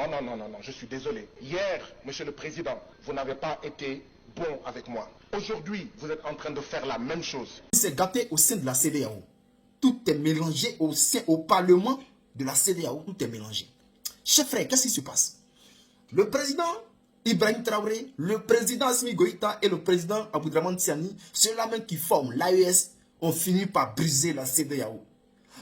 Non, je suis désolé. Hier, Monsieur le Président, vous n'avez pas été bon avec moi. Aujourd'hui, vous êtes en train de faire la même chose. C'est gâté au sein de la CEDEAO. Tout est mélangé au Parlement de la CEDEAO. Tout est mélangé. Chef frère, qu'est-ce qui se passe? Le président Ibrahim Traoré, le président Assimi Goïta et le président Aboudraman Tiani, ceux-là même qui forment l'AES, ont fini par briser la CEDEAO.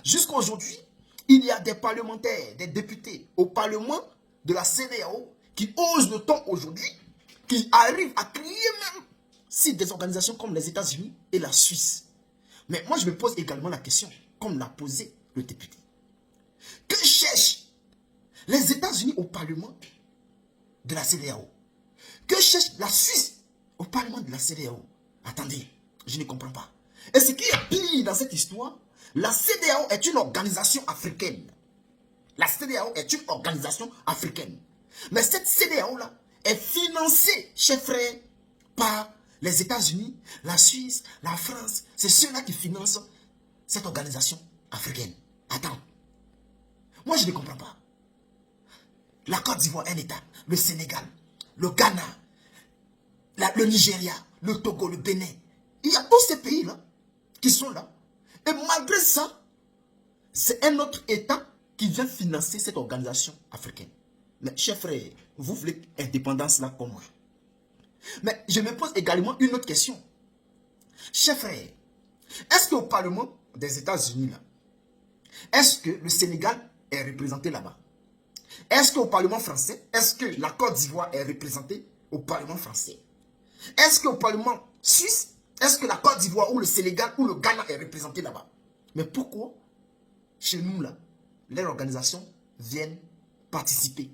Jusqu'à aujourd'hui, il y a des parlementaires, des députés au Parlement de la CEDEAO qui osent le ton aujourd'hui, qui arrivent à crier même si des organisations comme les États-Unis et la Suisse. Mais moi, je me pose également la question, comme l'a posé le député. Que cherchent les États-Unis au Parlement de la CEDEAO? Que cherche la Suisse au Parlement de la CEDEAO? Attendez, je ne comprends pas. Et ce qui est pire dans cette histoire, la CEDEAO est une organisation africaine. La CEDEAO est une organisation africaine. Mais cette CEDEAO-là est financée, chers frères, par les États-Unis, la Suisse, la France. C'est ceux-là qui financent cette organisation africaine. Attends. Moi, je ne comprends pas. La Côte d'Ivoire, un État. Le Sénégal, le Ghana, le Nigeria, le Togo, le Bénin. Il y a tous ces pays-là qui sont là. Et malgré ça, c'est un autre État qui vient financer cette organisation africaine. Mais chers frères, vous voulez indépendance là comme moi. Mais je me pose également une autre question. Chers frères, est-ce qu'au Parlement des États-Unis là, est-ce que le Sénégal est représenté là-bas? Est-ce qu'au Parlement français, est-ce que la Côte d'Ivoire est représentée au Parlement français? Est-ce qu'au Parlement suisse, est-ce que la Côte d'Ivoire ou le Sénégal ou le Ghana est représenté là-bas? Mais pourquoi chez nous là, les organisations viennent participer?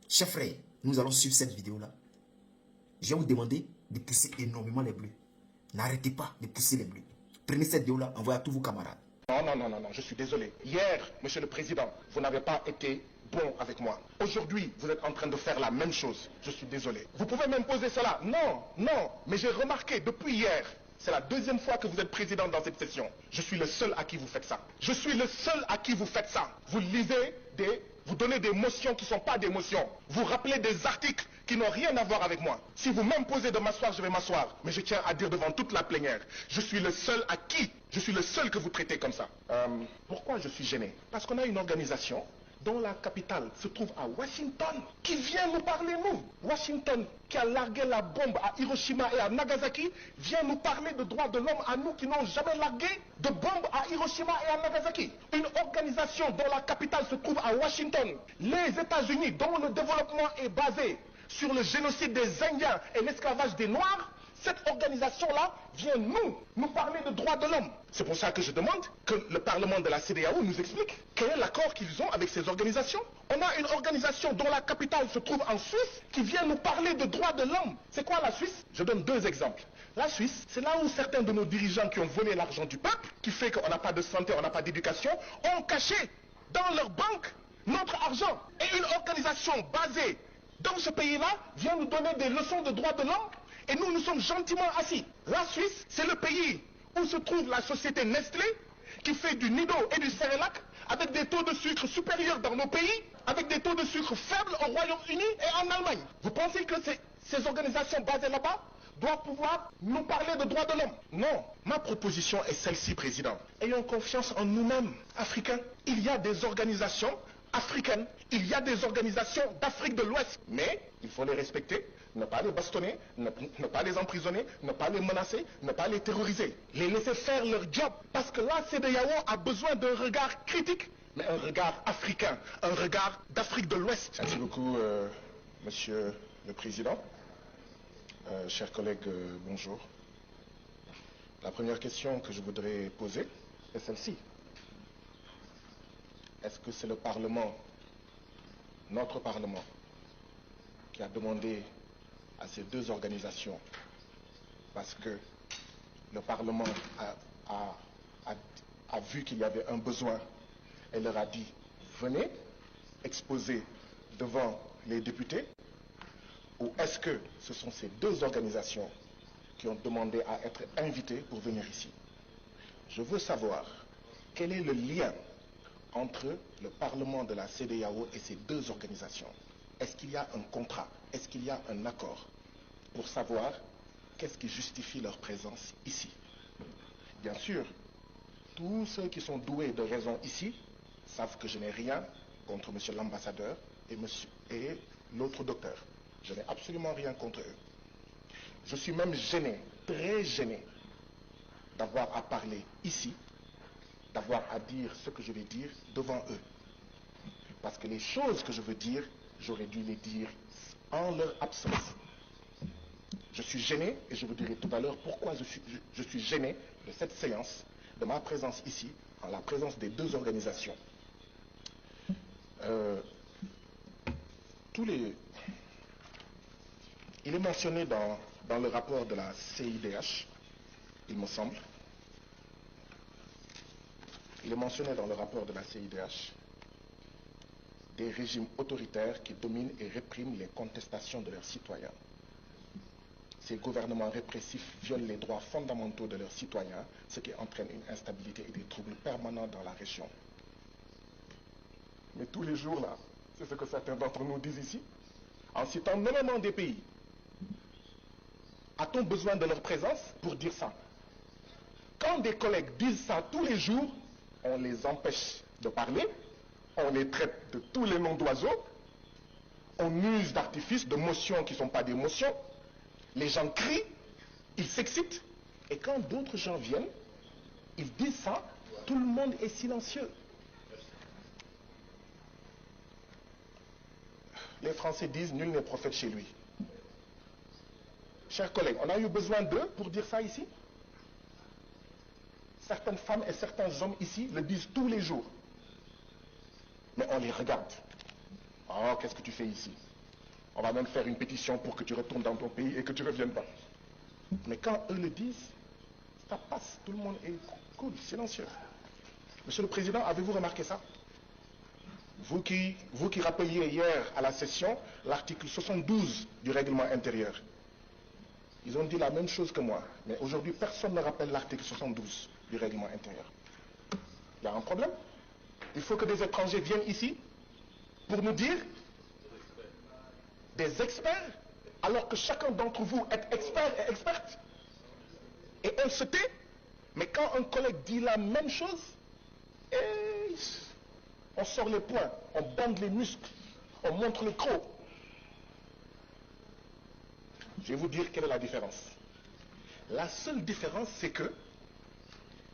Chers frères, nous allons suivre cette vidéo là. Je vais vous demander de pousser énormément les bleus. N'arrêtez pas de pousser les bleus. Prenez cette vidéo là, envoyez à tous vos camarades. Non, je suis désolé. Hier, Monsieur le Président, vous n'avez pas été bon avec moi. Aujourd'hui, vous êtes en train de faire la même chose. Je suis désolé. Vous pouvez m'imposer cela? Non, mais j'ai remarqué depuis hier, c'est la deuxième fois que vous êtes président dans cette session. Je suis le seul à qui vous faites ça. Je suis le seul à qui vous faites ça. Vous lisez vous donnez des motions qui ne sont pas des motions. Vous rappelez des articles qui n'ont rien à voir avec moi. Si vous m'imposez de m'asseoir, je vais m'asseoir. Mais je tiens à dire devant toute la plénière, je suis le seul que vous traitez comme ça. Pourquoi je suis gêné? Parce qu'on a une organisation dont la capitale se trouve à Washington, qui vient nous parler, nous. Washington, qui a largué la bombe à Hiroshima et à Nagasaki, vient nous parler de droits de l'homme à nous qui n'ont jamais largué de bombe à Hiroshima et à Nagasaki. Une organisation dont la capitale se trouve à Washington. Les États-Unis, dont le développement est basé sur le génocide des Indiens et l'esclavage des Noirs, cette organisation-là vient nous parler de droits de l'homme. C'est pour ça que je demande que le Parlement de la CEDEAO nous explique quel est l'accord qu'ils ont avec ces organisations. On a une organisation dont la capitale se trouve en Suisse qui vient nous parler de droits de l'homme. C'est quoi la Suisse? Je donne deux exemples. La Suisse, c'est là où certains de nos dirigeants qui ont volé l'argent du peuple, qui fait qu'on n'a pas de santé, on n'a pas d'éducation, ont caché dans leur banque notre argent. Et une organisation basée dans ce pays-là vient nous donner des leçons de droits de l'homme. Et nous sommes gentiment assis. La Suisse, c'est le pays où se trouve la société Nestlé, qui fait du Nido et du Cerelac, avec des taux de sucre supérieurs dans nos pays, avec des taux de sucre faibles au Royaume-Uni et en Allemagne. Vous pensez que ces organisations basées là-bas doivent pouvoir nous parler de droits de l'homme? Non. Ma proposition est celle-ci, Président. Ayons confiance en nous-mêmes, Africains. Il y a des organisations africaines, il y a des organisations d'Afrique de l'Ouest, mais il faut les respecter, ne pas les bastonner, ne pas les emprisonner, ne pas les menacer, ne pas les terroriser, les laisser faire leur job, parce que la CEDEAO a besoin d'un regard critique, mais un regard africain, un regard d'Afrique de l'Ouest. Merci beaucoup, Monsieur le Président. Chers collègues, bonjour. La première question que je voudrais poser est celle-ci. Est-ce que c'est le Parlement, notre Parlement, qui a demandé à ces deux organisations, parce que le Parlement a vu qu'il y avait un besoin et leur a dit, venez exposer devant les députés, ou est-ce que ce sont ces deux organisations qui ont demandé à être invitées pour venir ici? Je veux savoir quel est le lien entre le Parlement de la CEDEAO et ces deux organisations? Est-ce qu'il y a un contrat? Est-ce qu'il y a un accord pour savoir qu'est-ce qui justifie leur présence ici? Bien sûr, tous ceux qui sont doués de raison ici savent que je n'ai rien contre monsieur l'ambassadeur et l'autre docteur. Je n'ai absolument rien contre eux. Je suis même gêné, très gêné, d'avoir à parler ici, d'avoir à dire ce que je vais dire devant eux. Parce que les choses que je veux dire, j'aurais dû les dire en leur absence. Je suis gêné, et je vous dirai tout à l'heure pourquoi je suis gêné de cette séance, de ma présence ici, en la présence des deux organisations. Il est mentionné dans le rapport de la CIDH, il me semble. Il est mentionné dans le rapport de la CIDH des régimes autoritaires qui dominent et répriment les contestations de leurs citoyens. Ces gouvernements répressifs violent les droits fondamentaux de leurs citoyens, ce qui entraîne une instabilité et des troubles permanents dans la région. Mais tous les jours, là, c'est ce que certains d'entre nous disent ici, en citant nommément des pays. A-t-on besoin de leur présence pour dire ça? Quand des collègues disent ça tous les jours, on les empêche de parler, on les traite de tous les noms d'oiseaux, on use d'artifices, de motions qui ne sont pas des motions, les gens crient, ils s'excitent, et quand d'autres gens viennent, ils disent ça, tout le monde est silencieux. Les Français disent nul n'est prophète chez lui. Chers collègues, on a eu besoin d'eux pour dire ça ici. Certaines femmes et certains hommes ici le disent tous les jours. Mais on les regarde. Oh, qu'est-ce que tu fais ici? On va même faire une pétition pour que tu retournes dans ton pays et que tu ne reviennes pas. Mais quand eux le disent, ça passe. Tout le monde est cool, silencieux. Monsieur le Président, avez-vous remarqué ça? Vous qui rappeliez hier à la session l'article 72 du règlement intérieur. Ils ont dit la même chose que moi. Mais aujourd'hui, personne ne rappelle l'article 72 du règlement intérieur. Il y a un problème. Il faut que des étrangers viennent ici pour nous dire des experts, alors que chacun d'entre vous est expert et experte. Et on se tait. Mais quand un collègue dit la même chose, on sort les poings, on bande les muscles, on montre les crocs. Je vais vous dire quelle est la différence. La seule différence, c'est que,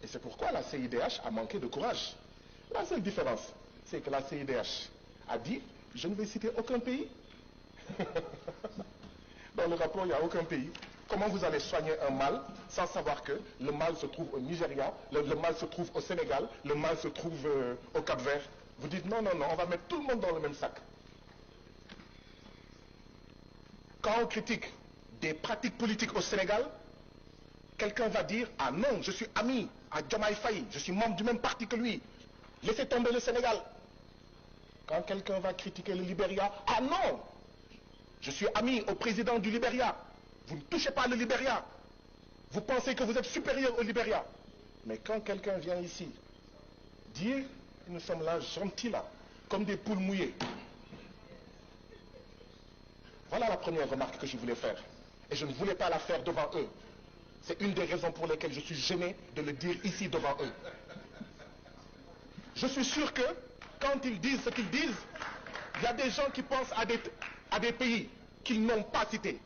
et c'est pourquoi la CIDH a manqué de courage, la seule différence, c'est que la CIDH a dit, je ne vais citer aucun pays. Dans le rapport, il n'y a aucun pays. Comment vous allez soigner un mal sans savoir que le mal se trouve au Nigeria, le mal se trouve au Sénégal, le mal se trouve au Cap-Vert? Vous dites non, non, non, on va mettre tout le monde dans le même sac. Quand on critique des pratiques politiques au Sénégal, quelqu'un va dire, ah non, je suis ami à Diomaye Faye, je suis membre du même parti que lui, laissez tomber le Sénégal. Quand quelqu'un va critiquer le Libéria, ah non, je suis ami au président du Libéria, vous ne touchez pas le Libéria, vous pensez que vous êtes supérieur au Libéria. Mais quand quelqu'un vient ici dire, nous sommes là gentils là, comme des poules mouillées. Voilà la première remarque que je voulais faire. Et je ne voulais pas la faire devant eux. C'est une des raisons pour lesquelles je suis gêné de le dire ici devant eux. Je suis sûr que quand ils disent ce qu'ils disent, il y a des gens qui pensent à des pays qu'ils n'ont pas cités.